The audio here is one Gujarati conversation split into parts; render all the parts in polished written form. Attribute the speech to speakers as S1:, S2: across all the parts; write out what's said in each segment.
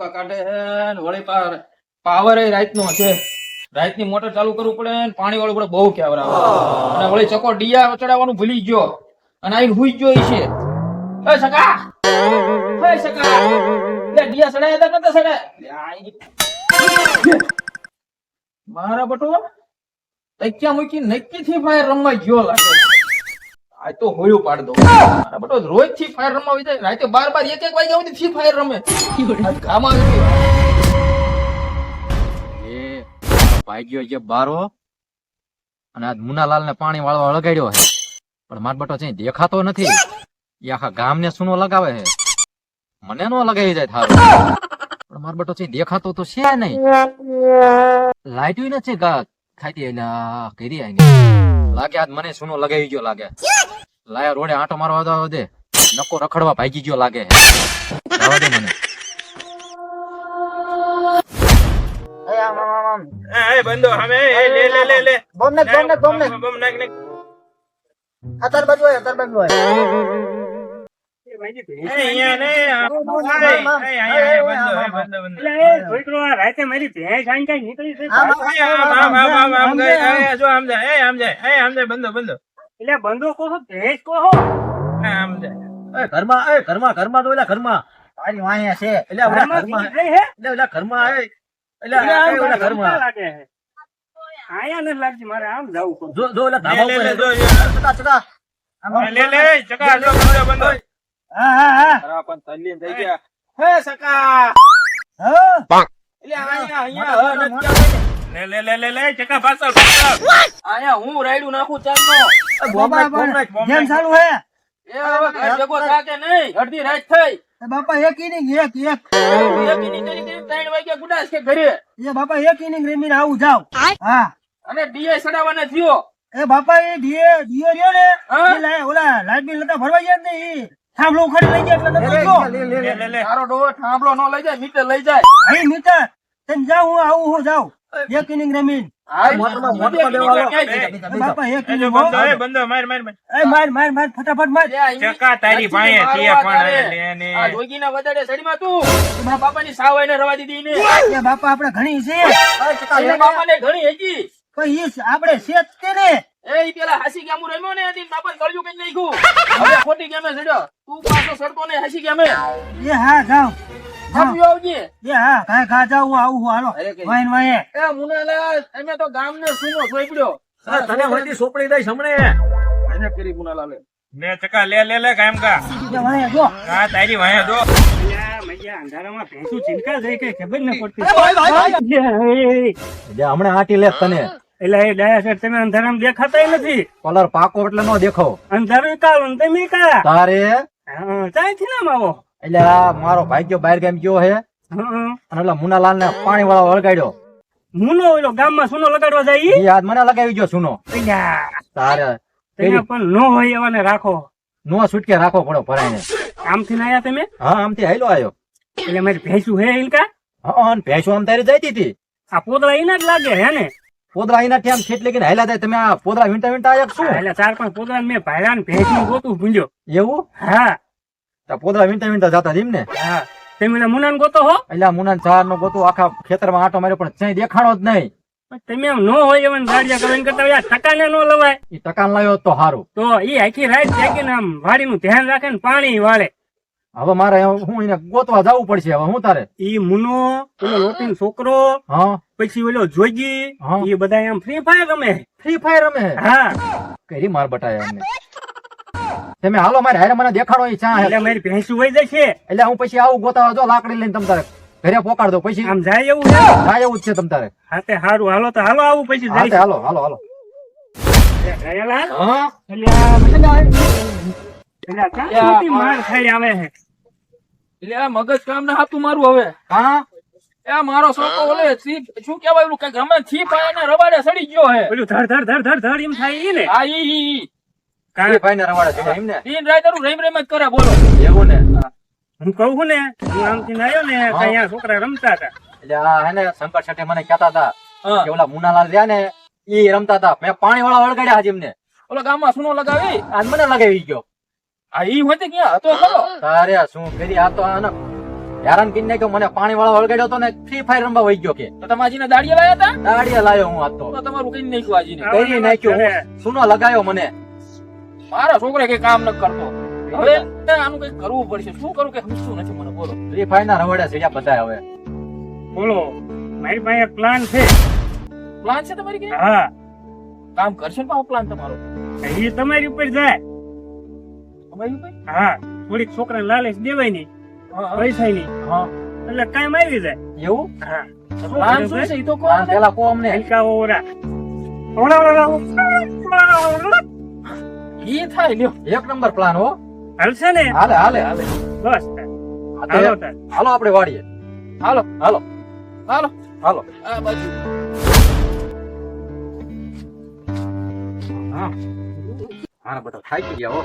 S1: ટપકા કાઢે છે ને વળી પાવર એ રાત નો છે. રાત ની મોટર ચાલુ કરવું પડે ને પાણી વાળું પડે બહુ કેવરાવે અને વળી ચકો ડિયા ચડાવવાનું ભૂલી ગયો અને આઈને હુઈ ગયો છે. એ સકા લે ડિયા ચડાયા તા નતા ચડે મારા બટો તૈક્યા મૂકી નક્કી થી ફાયર રમવા ગયો લાગે. આ તો હોયું પાડ દો મારા બટો રોજ થી ફાયર રમવા જાય રાતે 12 1 વાગ્યા સુધી થી ફાયર રમે. ગામાં ભાઈ ગયો છે બારો અને આજ મુનાલાલ ને પાણી વાળવા લગાડ્યો છે પણ માર બટો છે દેખાતો નથી. એ આખા ગામ ને સુનો લગાવે છે મને નો લગાવી જાય થારું પણ માર બટો છે દેખાતો તો છે નહીં. લાઈટ નથી ખાતી એલા કરી આઈ લાગે આજ મને સુનો લગાવી ગયો લાગે. લાયા રોડે આંટો મારવા દે નકો રખડવા ભાગી ગયો લાગે. જવા દે મને.
S2: બંધો હવે લે
S3: બોમ નાખ અતાર બાજુ હોય
S2: રાતે મારી ભેંસ નીકળી બંધો એટલે બંધો કહો ભેંસ કહો
S3: ઘરમાં તો એલા ઘરમાં તારી વાયા છે એટલે ઘરમાં
S2: લાગે આયા નથી લાગતી મારે આમ જવું
S3: જો એલા ધાબા ઉપર ચકા
S2: લે ચકા જો બંધો
S3: હા
S1: પણ તલ્લીન થઈ ગયા. હે સકા એટલે અહીંયા
S2: લે ચકા પાછળ
S1: અહીંયા હું રાયડું નાખું ચાલનો.
S3: જેમ ચાલુ હે
S1: એ હવે ઘર ભેગો થાકે નહીં અડધી રાત થઈ.
S3: બાપા એક ઇનિંગ એક
S1: એકી નીકળી 3 વાગ્યા ગુડાસ કે ઘરે
S3: બાપા એક ઇનિંગ રમીને આવું જાવ. હા
S1: અને ડીઆઈ સડાવવાના થયો.
S3: એ બાપા એ દિયો રહ્યો ને ઓલા લાઈટ બિલ નતા ભરવા ગયા ને ઈ થાંભલો ઉખાડી લઈ ગયા એટલે નતો ગયો.
S1: તારો ડોહો થાંભલો નો લઈ જાય મીટર લઈ જાય.
S3: અહીં મીટર તેમ જાવ હું આવું હું જાવ એક ઇનિંગ રમીને. બાપા એક ઇનિંગ
S2: બંધો માર
S3: માર ફટાફટ માર.
S2: ચકા તારી પાસે છે પણ
S1: આ જોગીના વદાડે સડીમાં તું મારા બાપાની સાવાઈને રવા દીધી ને.
S3: એ બાપા આપણે ઘણી છે
S1: એના બાપાને ઘણી હતી
S3: પણ ઈ આપણે શેત કે ને
S1: એ ઈ પેલા હાસી ગેમું રમ્યો ને એથી બાપાને ગળ્યું કઈ નાખ્યું. હવે ખોટી ગેમે સડ્યો તું પાછો સડતો ને હાસી ગેમે.
S3: એ હા જાવ
S1: આવ્યો આવજે.
S3: એ હા કાય ખા જાવ હું આવું હાલો વાઈન વાય.
S1: એ મુનાલાલ તમે તો ગામને સુનો સોઈપડ્યો.
S3: તને હોતી સોપડી દઈ સમણે
S1: એને કરી મુનાલાલે.
S2: લે ચકા લે કાયમ કા
S3: એ વાય જો
S2: હા તારી વાહે જો અંધારામાં ભેંસું ચિંકા જાય કે ખબર ન પડતી.
S1: હમણાં આટી લે તને
S2: એટલે એ ડાયા સાહેબ તમે અંધારામાં દેખાતા નથી.
S1: કલર પાકો એટલે નો દેખો
S2: અંધારું કાળું તમે કા
S1: તારે
S2: ચાયથી નામ આવો
S1: એટલે આ મારો ભાગ્યો બહાર ગામ ગયો હે અને ઓલા મુનાલાલ ને પાણી વાળો વળગાડ્યો.
S2: મુનો ઓલો ગામમાં સુનો લગાડવા જાય
S1: ઈ આજ મને લગાવી ગયો સુનો. તારે
S2: તમે પણ નો હોય એવાને રાખો.
S1: નો છૂટકે રાખો પડો ભરાઈને.
S2: આમથી ના આયા તમે?
S1: હા આમથી હાલ્યો આવ્યો.
S2: એટલે મારી ભેંસું હે ઇલકા?
S1: હા ભેંસો આમ તારી જતી હતી.
S2: આ પોદળા એના જ લાગે હે ને?
S1: પોદરા એના ઠેમ છેટલે કે હાલ્યા જાય તમે આ પોદરા વીંટા આયા શું?
S2: એટલે 4-5 પોદળા મેં ભાયડા ને ભેંસનું ગોતું ભૂંડ્યો.
S1: એવું?
S2: હા
S1: પોદરા વીંટા જતા એમ ને?
S2: હા તમે ઓલા મુનાન ગોતો હો?
S1: એટલે મુનાન 4 નો ગોતું આખા ખેતરમાં આંટો માર્યો પણ ક્યાંય દેખાણો જ નહીં.
S2: તમે એમ નો હોય એવા ગાડિયા કરીને કરતા હોય ટકાને નો લવાય.
S1: ઈ ટકાન લાવ્યો તો સારું.
S2: તો ઈ આખી રાત જાગીને આમ વાડીનું ધ્યાન રાખે ને પાણી વાળે.
S1: હવે મારે હું એને ગોતવા જવું પડશે. હવે હું તારે
S2: ઈ મુનો પેલો લોટીનો છોકરો
S1: હા
S2: પછી ઓલો જોગી એ બધા એમ ફ્રી ફાયર રમે.
S1: ફ્રી ફાયર રમે?
S2: હા
S1: કરી માર બટાયા એમને. તમે હાલો મારે હારે મને દેખાડો ઈ ચા.
S2: એટલે મારી ભેંસું વહી જશે.
S1: એટલે હું પછી આવું ગોતાવા જો લાકડી લઈને તમ તારે ઘરે પોકાડ દો પછી
S2: આમ જાય એવું છે?
S1: જાય એવું જ છે તમ તારે.
S2: હા તે હારું હાલો તો હાલો આવું પછી
S1: હા તે હાલો હાલો હાલો.
S2: ગયેલા
S1: હા
S2: માર ખાઈ આવે છે.
S1: એટલે આ મગજ કામ ના હાથું મારું હવે. હા એ મારો છોકરો ઓલે શું કેવાય ઓલું કઈક રમે થી પાયા ને રવાડે સડી ગયો હે.
S2: ઓલું ધડ એમ થાય ઈ ને?
S1: હા ઈ કાલે ભાઈ ને રવાડે સડી એમ ને? ઈન રાત રેમ રેમ જ કરે બોલો. એવું ને?
S2: હું કહું છું ને હું આમથી આવ્યો ને ત્યાં છોકરા રમતા હતા.
S1: એટલે આ હે ને શંકર શેઠે મને કહેતા હતા કે ઓલા મુનાલાલ રહ્યા ને ઈ રમતા હતા. મેં પાણી વાળા વળગાડ્યા આજે એમને. ઓલા ગામમાં સુનો લગાવી આજ મને લગાવી ગયો. આ ઈ હોતે ક્યાં હતો ખરો? તારે શું કરી આ તો આને હેરાન કરી નાખ્યો મને પાણી વાળો વળગાડ્યો તો ને ફ્રી ફાયર રમવા વહી ગયો કે
S4: તો તમે આજીને દાડિયા લાયા હતા
S1: દાડિયા લાયો હું આજ તો
S4: તો તમારું કઈ નાખ્યું આજીને
S1: કરી નાખ્યો હું સુનો લગાયો મને
S4: મારા છોકરા કઈ કામ ન કરતો હવે આનું કઈ કરવું પડશે શું કરું કે સમજતું નથી મને બોલો
S1: ફ્રી ફાયર ના રવડે છે બધા હવે
S2: બોલો મારી પાસે પ્લાન છે.
S4: પ્લાન છે તમારી કે
S2: હા
S4: કામ કરશે ને પાછો પ્લાન તમારો
S2: એ તમારી ઉપર જાય.
S4: તમારી ઉપર
S2: હા થોડીક છોકરાને લાલચ દેવાય નહીં, પૈસા નહીં,
S1: હા
S2: એટલે કાંઈ આવી જાય.
S1: એવું
S2: હા
S4: પ્લાન શું છે ઈ તો કહો ને.
S1: પેલા કો અમને
S2: હલકા ઓરા
S4: ઈ થાય લ્યો
S1: એક નંબર પ્લાન હો
S2: હલશે ને
S1: હાલે હાલે હાલે
S2: બસ હાલો તાર.
S1: હાલો આપણે વાડીએ
S4: હાલો
S1: હાલો
S4: હાલો
S1: હાલો
S4: આ બાજુ
S1: હા બધા થાકી ગયા હો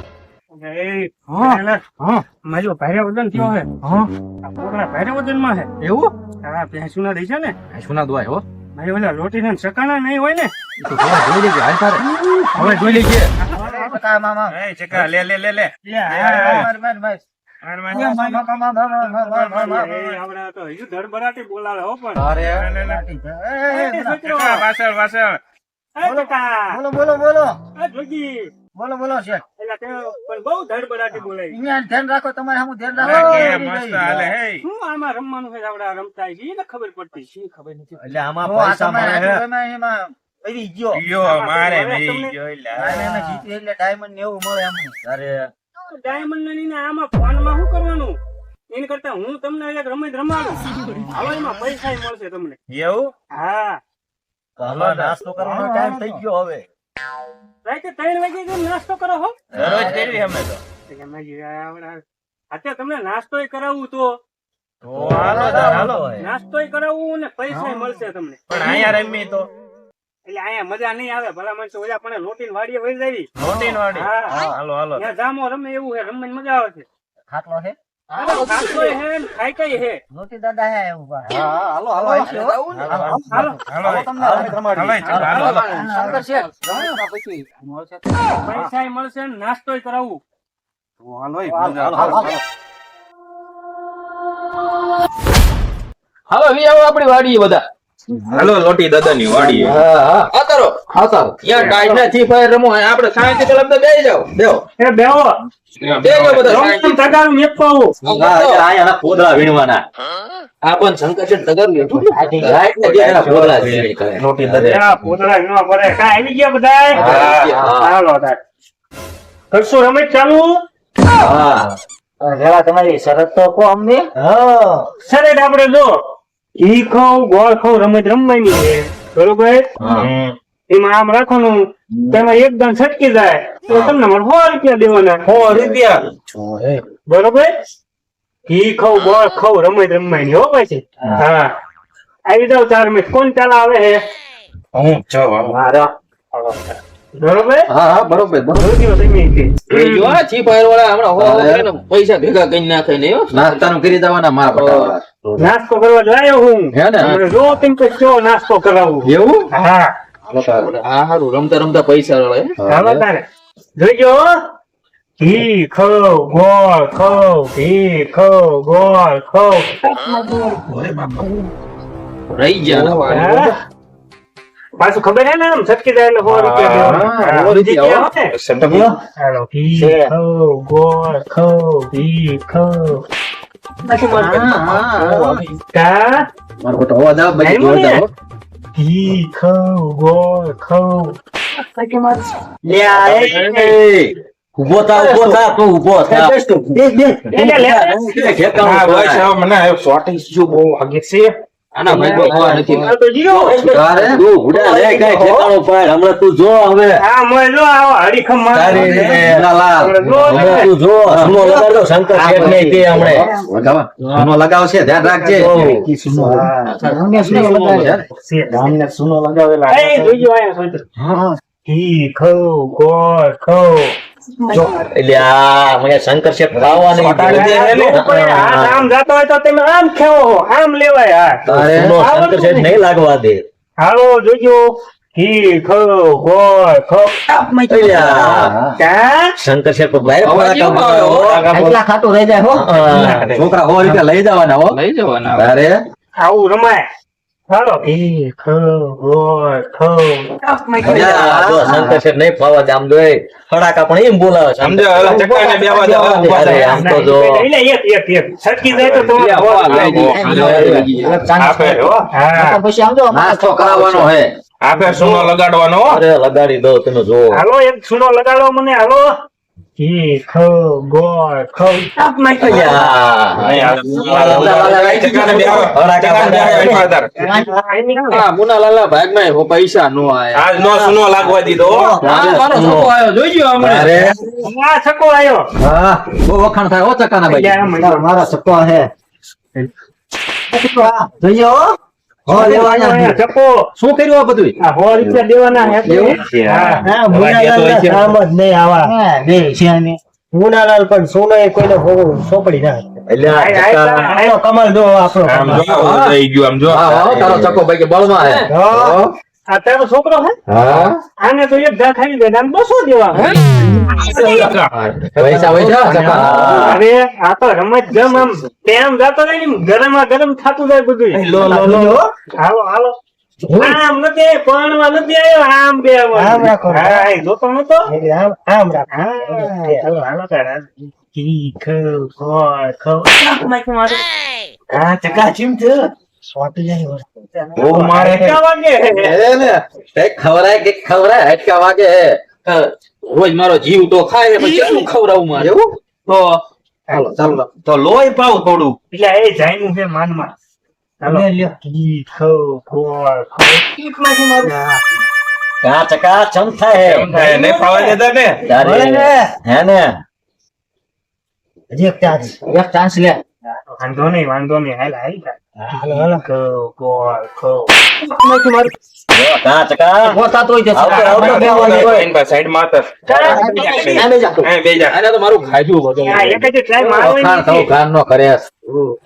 S2: એ,
S1: હા.
S2: પેલા
S1: હા
S2: મારો ભારે વજન થયો હે.
S1: હા
S2: આ છોકરા ભારે વજનમાં હે.
S1: એવું
S2: હા ભેંસુના દઈ છે ને
S1: સુના દવાય હો
S2: મારી ઓલા રોટી ને સકાણા નહીં હોય ને.
S1: ઈ તો જોવા જોઈ લેજે હાલ તારે હવે જોઈ લેજે
S2: એ ચકા લે લે લે લે આવડા તો હજુ ધડબડાટી બોલાવે હો પણ.
S1: તારે
S2: એ છોકરો. એ ચકા.
S3: બોલો બોલો બોલો
S2: એ જોગી.
S3: બોલો બોલો છે
S2: એલા તે પણ બહુ ધડબડાટી બોલાવી.
S3: અહીંયા ધ્યાન રાખો તમારે સામું ધ્યાન રાખો
S2: શું આમાં રમવાનું છે આવડા રમતા છે ઈ ને ખબર પડતી.
S4: શી ખબર નથી
S5: એટલે આમાં
S3: તો આ
S5: પૈસા
S3: તમારે
S5: મળે
S3: હાથું રમ્યા એમાં પડી ગયો
S2: મારે
S3: એમાં જીતી એટલે ડાયમંડ ને એવું મળે અમને
S5: તારે
S2: ડાયમંડ ને ને આમાં ફોનમાં શું કરવાનું? એની કરતા હું તમને એક રમત રમાડું. હાલો એમાં પૈસા મળશે તમને.
S5: એવું
S2: હા
S5: હાલો નાસ્તો કરવાનો ટાઈમ થઈ ગયો હવે
S2: રાતે 3 વાગે કેમ નાસ્તો કરો હો?
S5: દરરોજ કરવી અમે તો
S2: એટલે માજી આવડા અત્યારે તમને નાસ્તોય કરાવવું તો
S5: તો હાલો
S2: નાસ્તોય કરાવવું ને પૈસા મળશે તમને.
S5: પણ અહીંયા રમી તો
S2: એટલે અહીંયા મજા નહીં આવે. ભલા માણસો ઓલા પણ લોટીને વાડીએ વહી જાવી.
S5: રોટી વાળી
S2: હા.
S5: હાલો હાલો
S2: ત્યાં જામો રમે એવું છે, રમવાની મજા આવે છે.
S3: ખાટલો છે
S2: અરે નાસ્તોય હે ને ખાઈ કઈ હે.
S3: રોટી દાદા હે એવું બા.
S1: હા હાલો હાલો આવશે હો.
S2: હાલો
S1: હાલો તમને રમત રમાડીએ.
S3: શંકર શેઠ
S2: પૈસા મળશે ને નાસ્તોય કરાવવું.
S1: હાલો હાલો
S4: હાલો વી આવો આપણી વાડીએ બધા
S5: હાલો લોટી દાદાની વાડી
S1: હા હા
S4: આ કરો
S1: હા સારું
S4: યાર ટાઈમ નથી ફાયર રમો આપણે સાયન્સ ક્લબ માં બેસી જાવ બેહો
S2: એ બેહો
S4: બેહો બધા
S2: રમતું તગારું મેપવા આવો.
S5: અહીંયા પોદળા વીણવાના
S4: આ પણ શંકર છે તગર લ્યો
S5: રાઈટ ને જેના પોદળા વીણી કરે લોટી દાદા
S2: આ પોતળા વીણવા પડે. કાંઈ આવી ગયા બધાય?
S5: હા.
S2: હાલો તાર. કરશું રમત ચાલુ?
S5: હા
S3: જરા તમારી શરત તો કહો અમને
S5: હા
S2: સરસ આપણે જો ઘી ખાવ ગોળ ખાવ રમત રમવાની છે બરોબર. એમાં આમ રાખવાનું તેમાં એકદમ છટકી જાય તો તમને મારે 100 રૂપિયા દેવાના.
S5: 100 રૂપિયા
S2: બરોબર. ઘી ખાવ ગોળ ખાવ રમત રમવાની હો પછી. હા આવી જાવ 4 મિનિટ. કોણ ચાલા આવે છે?
S5: હું જાવ
S2: મારા. બરોબર.
S1: હા હા બરોબર બરોબર
S2: જોજો તમે તે.
S4: જો આ છી ફાયર વાળા હમણાં હો કરીને પૈસા ભેગા કરી નાખે ને હો
S1: નાસ્તાનું કરી દેવાના મારા પટાવાળા
S2: નાસ્તો કરવા જાય હું.
S1: હે ને
S2: તમે જો તેમ કે જો નાસ્તો કરાવું.
S1: એવું
S2: હા
S1: હાલો તારે
S4: હા હારું રમતા રમતા પૈસા વાળા
S2: ચાલો તારે જોઈજો. ઘી ખાવ ગોળ ખાવ ઘી ખાવ ગોળ ખાવ.
S4: રહી ગયા
S2: હા? પાછું ખબર હે ને આમ છટકી જાય એટલે 100 રૂપિયા દેવાના.
S1: હા, 100 રૂપિયા, હો.
S2: સમજી ગયા હો? હાલો, ઘી ખાવ ગોળ ખાવ ઘી ખાવ. કા
S1: મારો ખોટો અવાજ આવે બધી
S2: આવ્યો ને?
S1: જોરદાર હો.
S2: ઘી ખાવ ગોળ ખાવ. લે આ એ.
S5: ઉભો થા તું ઉભો થા
S2: એટલે લે.
S4: આના ભાઈ બહુ હવા નથી
S2: આ તો જીરો.
S1: તારે
S5: તું ઉડા લે કઈ ઠેકાણું પાડ હમણાં તું જો હવે
S2: હા મોય જો આવો હરીખમ
S5: તારે
S1: લાલ
S5: હમણાં તું જો સુનો લગાડો શંકર શેઠ ને તે હમણે
S1: લગાવા સુનો લગાવશે ધ્યાન રાખજે
S5: સુનો લગાવેલા
S2: એ જોઈજો આયા સોચો. ઘી ખાવ ગોળ ખાવ.
S5: એટલે આ મને શંકર શેઠ ખાવા નહીં
S2: આમ જાતો હોય તો તમે આમ ખેવો આમ લેવાય. હા
S5: સુનો શંકર શેઠ નહીં લાગવા દે
S2: હાલો જોજો. ઘી ખવ ગોળ ખવ
S5: અલ્યા,
S2: કા
S5: શંકર શેઠ બહાર
S4: બાબા
S5: ફોડા
S4: જેવું આવે, હો.
S5: એટલા ખાટું રહી જાય હો છોકરા 100 રૂપિયા લઈ જવાના હો
S4: લઈ જવાના
S5: અરે
S2: આવું રમાય હાલો ઘી ખવ ગોળ ખવ
S5: અલ્યા, જો શંકર શેઠ નહીં ફાવા દે, આમ જોઈ ફડાકા પણ એમ બોલાવે છે.
S6: સમજો, હવે ચક્કાને બેવા દે, હવે ઊભા
S5: અરે,
S6: થાય.
S5: આમ તો જો
S2: એટલે એક છટકી જાય તો તમારે
S4: લ્યા,
S2: ગોળ
S4: લઈ જઈએ.
S6: આપે હો.
S2: હા
S5: પછી આમ જો નાસ્તો કરાવવાનો હે
S6: આપે સુનો લગાડવાનો હો.
S5: અરે લગાડી દો તમે જો
S2: હાલો એક સુનો લગાડો મને હાલો ઘી ખવ ગોળ ખવ
S5: અલ્યા.
S6: નહીં આવે. ચક્કાને બેવા. ચક્કાને બેવા, ઊભા થાય.
S4: હા, મુનાલાલના ભાગમાં હો પૈસા નો આયા.
S6: આજ નો સુનો લાગવા દીધો હો.
S4: હા, મારો છોકરો આયો, જોઈજો હમણાં.
S5: અરે
S2: આ છકો આવ્યો
S5: હા બહુ વખાણ થાય હો ચકાના ભાઈ મારા સપ્પા હે જોઈએ હો હો લેવા
S2: અહીંયા
S5: આવ્યા.
S2: છકો
S5: શું કર્યું આ બધું
S2: આ 100 રૂપિયા દેવાના હે
S5: એવું?
S2: હા
S6: મુનાલાલના
S3: કામ જ નહીં આવા બે છે ને મુનાલાલ પણ સોનો એ કોઈને સોંપડી ના
S5: એટલે આ ચક્કા-
S3: આનો કમલ જો આપણો
S6: આમ
S3: કમલ.
S6: જો આવું થઈ ગયું, આમ જો.
S5: હા હા તારો ચક્કો ભાઈ કે બળમાં હે
S3: હા.
S2: આ તારો છોકરો હે
S5: હા
S2: આને તો એક ઘા ખાઈ દે આને 200 દેવા હે
S5: પૈસા વૈસા ચક્કા
S2: અરે આ તો રમત ગમ આમ તેમ જાતો રહે ને ગરમા ગરમ થાતું જાય બધું
S3: લો લો લો
S2: હાલો હાલો આમ નથી પણમાં નથી આવ્યો આમ બે
S3: આમ રાખો.
S2: હા એ જોતો નતો
S3: એટલે આમ આમ રાખ
S2: હા હાલો હાલો તારા ઘી ખવ ગોળ ખવ માઈક મારો હા ચકા ચીમ છે
S3: સ્વાટી જાય વસ્તુ.
S6: બહુ મારે છે.
S2: કેટલા વાગે
S5: એ ને કઈક ખવરાય હટકા વાગે હે
S4: રોજ મારો જીવ તો ખાય છે, પછી કેટલું ખવડાવું મારે?
S5: એવું
S4: તો
S5: ચાલો ચાલો
S6: તો લોહી પાવ થોડું.
S2: એટલે એ જાયનું છે માનમાં હાલો
S3: લે લ્યો.
S2: ઘી ખવ ગોળ ખવ
S5: કા ચકા ચમ થાય
S6: એમ થાય, નહીં પાવા દેતા ને.
S5: તારે
S3: ભલે ને.
S5: હે ને
S3: હજી એક ચાન્સ લે
S2: વાંધો નહીં હાલ હાલ
S3: હાલો હાલો
S2: ખવ ગોળ ખવ
S5: જો કા ચકા
S3: પોતા તોય જશે.
S5: આવતો બે વાગે હોય.
S6: એની પાસે સાઈડમાં હતા.
S5: આમે જા તું.
S6: અહીં બેસી જા.
S4: આને તો મારું ખાધું બધું.
S2: આ એક જ ટ્રાય
S5: વખાણ
S2: મારવાની
S5: થવું
S2: છે.
S5: કાન નો કરે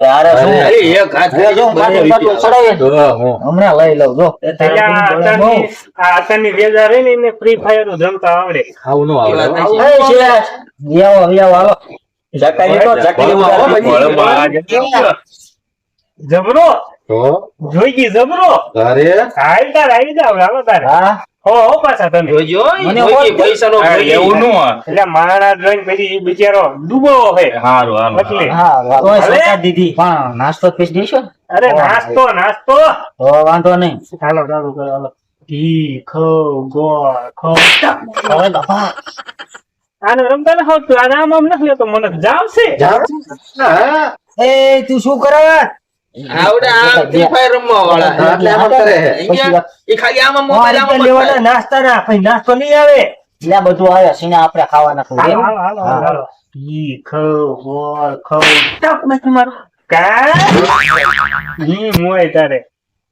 S5: તારે શું
S4: અરે, એક હાથ
S5: અરે જો
S4: બધે
S5: પાટલું ચડાવીએ. જો હું હમણાં લઈ લઉં જો
S2: એટલે આ અત્યારની વેજા રહી ને એને ફ્રી ફાયર રમતા આવડે
S5: ખાવું નો આવડે હો.
S4: આવું
S3: એ છે આવો હાલો
S5: ચકાઈ તો ચકલી માં હો પછી.
S6: બળમાં.
S2: જબરો
S5: તો
S2: જોઈ ગઈ જબરો
S5: અરે
S2: હાલ તાર આવી જાવ હાલો તાર
S5: હા
S2: હો પાછા તમે
S4: જોઈજો,
S3: મને
S4: જોઈજો,
S3: ઓળખી.
S4: પૈસાનો
S6: હા,
S4: જોઈજો.
S6: એવું નું હોય.
S2: એટલે માણા જોઈને પછી બિચારો ડૂબો હે
S6: હારું, હારું,
S2: એટલે
S3: હા તોય
S2: હાલે?
S3: સરકાર દીધી પણ નાસ્તો પીસ દેશો ને?
S2: અરે નાસ્તો
S3: તો વાંધો નહીં
S2: હાલો ચાલુ કરો હાલો ઘી ખવ ગોળ ખવ
S3: હવે બાપા
S2: આને રમતા ને હોતું આને આમ આમ નથી લેતો મને જાવશે
S5: હા
S3: એ તું શું કરે
S4: આવડે આ Free Fire રમવા વાળા.
S5: એટલે આમ જ કરે હે.
S4: અહીંયા ઈ ખાલી આમાં મોબાઈલ
S3: રૂપિયા
S4: આમાં
S3: લેવાના નાસ્તા ના પછી નાસ્તો નહીં આવે એટલે બધું આવે સીના આપણે ખાવાના
S2: હાલો હાલો હાલો હાલો ઘી ખવ ગોળ ખવ ટપ નથી મારું કા મોય તારે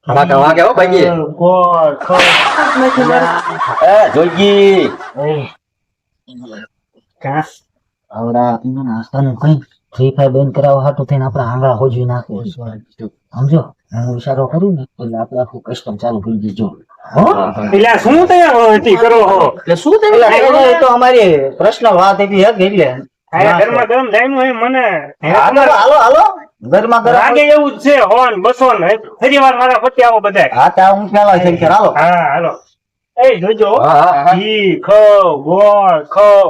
S5: વાગે વાગે હો ભાઈ
S2: ગોળ ખવ ટપ નથી મારું
S5: એ જોઈજી
S2: કા
S3: આવડા નાસ્તાનું કઈ ફ્રી ફાયર બંધ કરાવવા હાટું થઈને આપણે આંગળા હોજી નાખવું સમજો હું ઈશારો કરું ને એટલે આપણે આખું કસ્ટમ ચાલુ કરી દેજો હો
S2: એટલે શું તૈયાર હતી કરો હો
S3: એટલે શું થયું એ તો અમારી પ્રશ્ન વાત એવી હતી એટલે
S2: આ ગરમા ગરમ જાયનું હે મને
S3: હાલો હાલો હાલો ગરમા ગરમ
S2: લાગે એવું જ છે હોન બસો ને ફરી વાર મારા પતિ આવો બધા
S3: હા ત્યાં હું પેલા થઈ કે હાલો
S2: હા હાલો એ જોજો
S5: હા હા
S2: ઘી ખવ ગોળ ખવ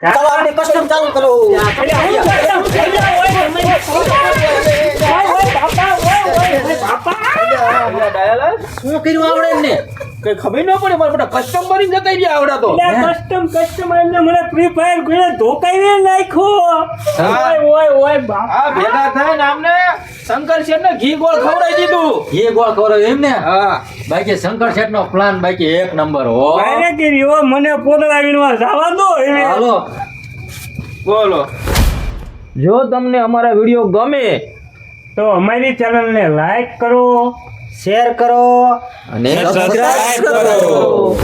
S3: આપણે કસ્ટમ ચાલુ કરો
S4: શું કર્યું આવડે એમને? કઈ ખબર ન પડે, મારા બધા કસ્ટમર જતા રહ્યા આવડા તો.
S2: કસ્ટમ એમને મને ફ્રી ફાયર કોઈ ધોકાવી નાખ્યો ઓય બાપા
S4: આ ભેગા થઈને આમને શંકર શેઠ ને ઘી ગોળ ખવડાવી દીધું.
S1: એ ગોળ કરો એમ ને
S4: હા,
S1: બાકી શંકર શેઠ નો પ્લાન બાકી એક નંબર હો
S2: મારે કર્યો મને પોતળા વીણવા જવા દો
S1: હાલો
S4: બોલો. જો તમને અમારા વિડીયો ગમે
S2: તો અમારી ચેનલ ને લાઈક કરો
S3: શેર કરો
S1: અને
S4: સબસ્ક્રાઇબ કરો.